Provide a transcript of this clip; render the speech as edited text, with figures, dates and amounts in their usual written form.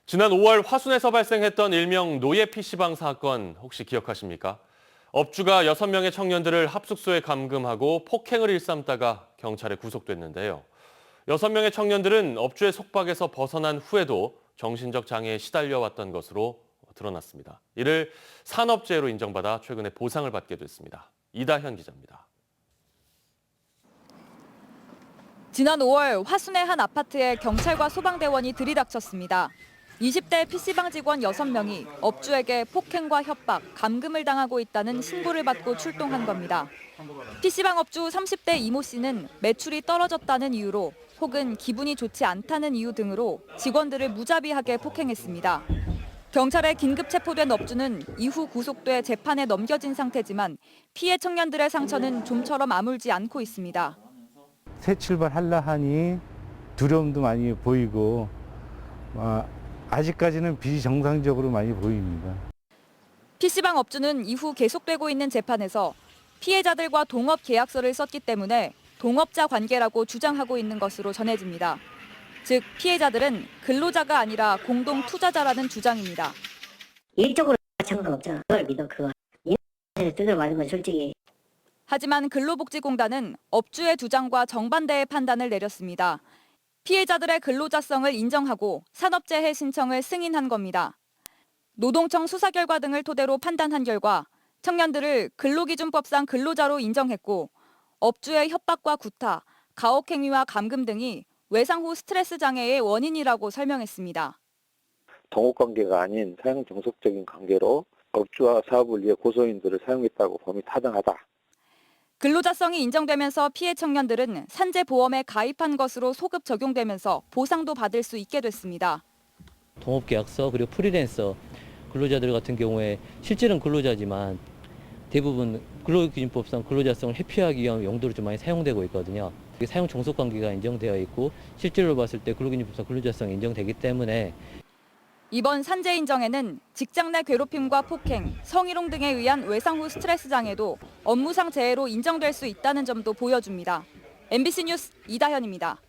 지난 5월 화순에서 발생했던 일명 노예 PC방 사건 혹시 기억하십니까? 업주가 6명의 청년들을 합숙소에 감금하고 폭행을 일삼다가 경찰에 구속됐는데요. 6명의 청년들은 업주의 속박에서 벗어난 후에도 정신적 장애에 시달려왔던 것으로 드러났습니다. 이를 산업재해로 인정받아 최근에 보상을 받게 됐습니다. 이다현 기자입니다. 지난 5월 화순의 한 아파트에 경찰과 소방대원이 들이닥쳤습니다. 20대 PC방 직원 6명이 업주에게 폭행과 협박, 감금을 당하고 있다는 신고를 받고 출동한 겁니다. PC방 업주 30대 이모 씨는 매출이 떨어졌다는 이유로 혹은 기분이 좋지 않다는 이유 등으로 직원들을 무자비하게 폭행했습니다. 경찰에 긴급 체포된 업주는 이후 구속돼 재판에 넘겨진 상태지만 피해 청년들의 상처는 좀처럼 아물지 않고 있습니다. 새 출발하려 하니 두려움도 많이 보이고 아직까지는 비정상적으로 많이 보입니다. PC방 업주는 이후 계속되고 있는 재판에서 피해자들과 동업 계약서를 썼기 때문에 동업자 관계라고 주장하고 있는 것으로 전해집니다. 즉 피해자들은 근로자가 아니라 공동 투자자라는 주장입니다. 일적으로 상관없잖아. 그걸 믿어 그거. 인터넷에 두드려 맞은 건 솔직히. 하지만 근로복지공단은 업주의 주장과 정반대의 판단을 내렸습니다. 피해자들의 근로자성을 인정하고 산업재해 신청을 승인한 겁니다. 노동청 수사 결과 등을 토대로 판단한 결과 청년들을 근로기준법상 근로자로 인정했고 업주의 협박과 구타, 가혹행위와 감금 등이 외상 후 스트레스 장애의 원인이라고 설명했습니다. 동업관계가 아닌 사용정속적인 관계로 업주와 사업을 위해 고소인들을 사용했다고 범위 타당하다. 근로자성이 인정되면서 피해 청년들은 산재보험에 가입한 것으로 소급 적용되면서 보상도 받을 수 있게 됐습니다. 동업계약서 그리고 프리랜서 근로자들 같은 경우에 실질은 근로자지만 대부분 근로기준법상 근로자성을 회피하기 위한 용도로 좀 많이 사용되고 있거든요. 사용 종속 관계가 인정되어 있고 실제로 봤을 때 근로기준법상 근로자성이 인정되기 때문에 이번 산재 인정에는 직장 내 괴롭힘과 폭행, 성희롱 등에 의한 외상 후 스트레스 장애도 업무상 재해로 인정될 수 있다는 점도 보여줍니다. MBC 뉴스 이다현입니다.